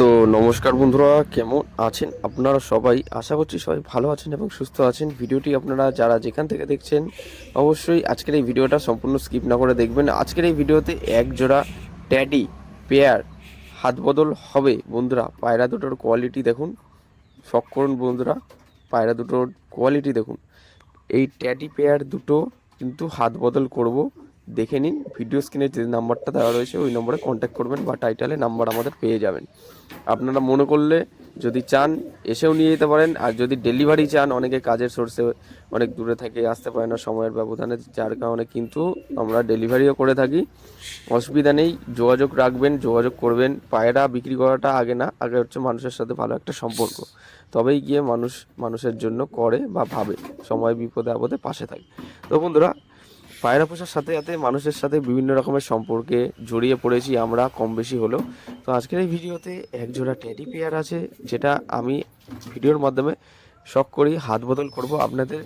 তো নমস্কার বন্ধুরা, কেমন আছেন আপনারা সবাই? আশা করছি সবাই ভালো আছেন এবং সুস্থ আছেন। ভিডিওটি আপনারা যারা যেখান থেকে দেখছেন অবশ্যই আজকের এই ভিডিওটা সম্পূর্ণ স্কিপ না করে দেখবেন। আজকের এই ভিডিওতে এক জোড়া ট্যাডি পেয়ার হাত বদল হবে বন্ধুরা। পায়রা দুটোর কোয়ালিটি দেখুন, শখ করুন বন্ধুরা, পায়রা দুটোর কোয়ালিটি দেখুন। এই ট্যাডি পেয়ার দুটো কিন্তু হাত বদল করব, দেখে নিন। ভিডিও স্ক্রিনে যে নাম্বারটা দেওয়া রয়েছে ওই নম্বরে কন্ট্যাক্ট করবেন বা টাইটেলে নাম্বার আমাদের পেয়ে যাবেন। আপনারা মনে করলে যদি চান এসেও নিয়ে যেতে পারেন, আর যদি ডেলিভারি চান, অনেকে কাজের সোর্সে অনেক দূরে থেকে আসতে পারে না সময়ের ব্যবধানে, যার কারণে কিন্তু আমরা ডেলিভারিও করে থাকি। অসুবিধা নেই, যোগাযোগ রাখবেন, যোগাযোগ করবেন। পায়রা বিক্রি করাটা আগে না, আগে হচ্ছে মানুষের সাথে ভালো একটা সম্পর্ক, তবেই গিয়ে মানুষ মানুষের জন্য করে বা ভাবে, সময় বিপদে আপদে পাশে থাকে। তো বন্ধুরা, পায়রা পোষার সাথে সাথে মানুষের সাথে বিভিন্ন রকমের সম্পর্কে জড়িয়ে পড়েছি আমরা, কম বেশি হলেও। তো আজকের এই ভিডিওতে এক জোড়া টেডি পেয়ার আছে, যেটা আমি ভিডিওর মাধ্যমে শখ করি হাত বদল করব। আপনাদের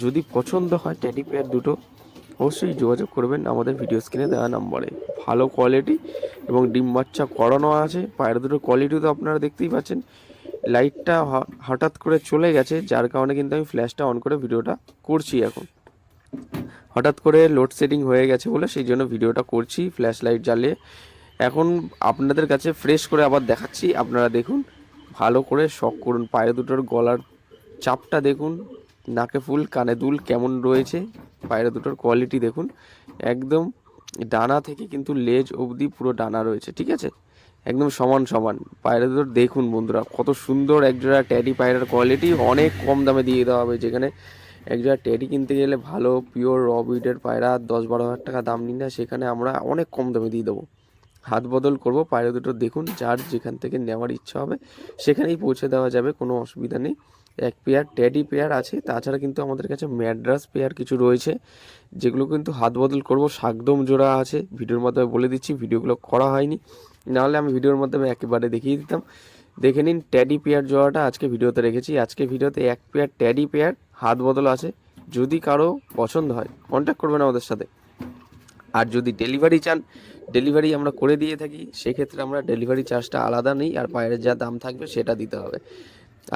যদি পছন্দ হয় টেডি পেয়ার দুটো, অবশ্যই যোগাযোগ করবেন আমাদের ভিডিও স্ক্রিনে দেওয়া নম্বরে। ভালো কোয়ালিটি এবং ডিম বাচ্চা করানো আছে। পায়রা দুটোর কোয়ালিটি তো আপনারা দেখতেই পাচ্ছেন। লাইটটা হঠাৎ করে চলে গেছে, যার কারণে কিন্তু আমি ফ্ল্যাশটা অন করে ভিডিওটা করছি এখন। হঠাৎ করে লোডশেডিং হয়ে গেছে বলে সেই জন্য ভিডিওটা করছি ফ্ল্যাশ লাইট জ্বালিয়ে। এখন আপনাদের কাছে ফ্রেশ করে আবার দেখাচ্ছি, আপনারা দেখুন, ভালো করে শখ করুন। পায়রা দুটোর গলার চাপটা দেখুন, নাকে ফুল কানে দুল কেমন রয়েছে। পায়রা দুটোর কোয়ালিটি দেখুন, একদম ডানা থেকে কিন্তু লেজ অবধি পুরো ডানা রয়েছে, ঠিক আছে, একদম সমান সমান। পায়রা দুটোর দেখুন বন্ধুরা, কত সুন্দর একজোড়া ট্যাডি পায়রার কোয়ালিটি। অনেক কম দামে দিয়ে দেওয়া হবে, যেখানে একজোড়া টেডি কিনতে গেলে ভালো পিওর র ব্রিডের পায়রা 10-12 হাজার টাকা দাম নিই না, সেখানে আমরা অনেক কম দামে দিয়ে দেবো। হাত বদল করব। পায়রা দুটো দেখুন, যার যেখান থেকে নেওয়ার ইচ্ছা হবে সেখানেই পৌঁছে দেওয়া যাবে, কোনো অসুবিধা নেই। এক পেয়ার টেডি পেয়ার আছে, তাছাড়া কিন্তু আমাদের কাছে ম্যাড্রাস পেয়ার কিছু রয়েছে, যেগুলো কিন্তু হাত বদল করব। শাকদম জোড়া আছে, ভিডিওর মাধ্যমে বলে দিচ্ছি, ভিডিওগুলো করা হয়নি, নাহলে আমি ভিডিওর মাধ্যমে একেবারে দেখিয়ে দিতাম। দেখে নিন, ট্যাডি পেয়ার জোড়াটা আজকে ভিডিওতে রেখেছি। আজকে ভিডিওতে এক পেয়ার ট্যাডি পেয়ার হাত বদল আছে। যদি কারো পছন্দ হয় কন্ট্যাক্ট করবেন আমাদের সাথে। আর যদি ডেলিভারি চান, ডেলিভারি আমরা করে দিয়ে থাকি, সেক্ষেত্রে আমরা ডেলিভারি চার্জটা আলাদা নিই, আর পায়ের যা দাম থাকবে সেটা দিতে হবে।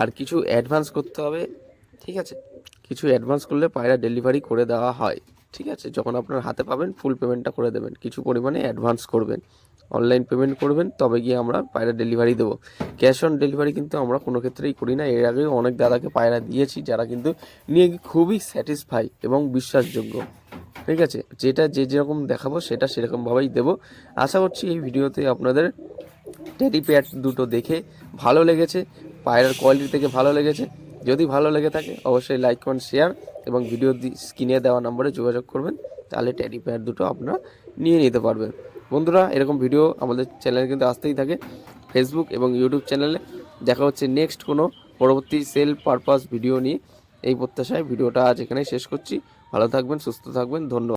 আর কিছু অ্যাডভান্স করতে হবে, ঠিক আছে, কিছু অ্যাডভান্স করলে পায়রা ডেলিভারি করে দেওয়া হয়, ঠিক আছে। যখন আপনার হাতে পাবেন ফুল পেমেন্টটা করে দেবেন, কিছু পরিমাণে অ্যাডভান্স করবেন, অনলাইন পেমেন্ট করবেন, তবে গিয়ে আমরা পায়রা ডেলিভারি দেবো। ক্যাশ অন ডেলিভারি কিন্তু আমরা কোনো ক্ষেত্রেই করি না। এর আগেও অনেক দাদাকে পায়রা দিয়েছি, যারা কিন্তু নিয়ে খুবই স্যাটিসফাই এবং বিশ্বাসযোগ্য, ঠিক আছে। যেটা যে যেরকম দেখাবো সেটা সেরকমভাবেই দেবো। আশা করছি এই ভিডিওতে আপনাদের টেডি পেয়ার দুটো দেখে ভালো লেগেছে, পায়রার কোয়ালিটি থেকে ভালো লেগেছে। যদি ভালো লেগে থাকে অবশ্যই লাইক কমেন্ট শেয়ার এবং ভিডিও স্ক্রিনে দেওয়া নম্বরে যোগাযোগ করবেন, তাহলে টেডি পেয়ার দুটো আপনারা নিয়ে নিতে পারবেন। বন্ধুরা, এরকম ভিডিও আমাদের চ্যানেলে কিন্তু আসতেই থাকে, ফেসবুক এবং ইউটিউব চ্যানেলে। দেখা হচ্ছে নেক্সট কোনো পরবর্তী সেল পারপাস ভিডিও নিয়ে। এই প্রত্যাশায় ভিডিওটা আজ এখানেই শেষ করছি। ভালো থাকবেন, সুস্থ থাকবেন, ধন্যবাদ।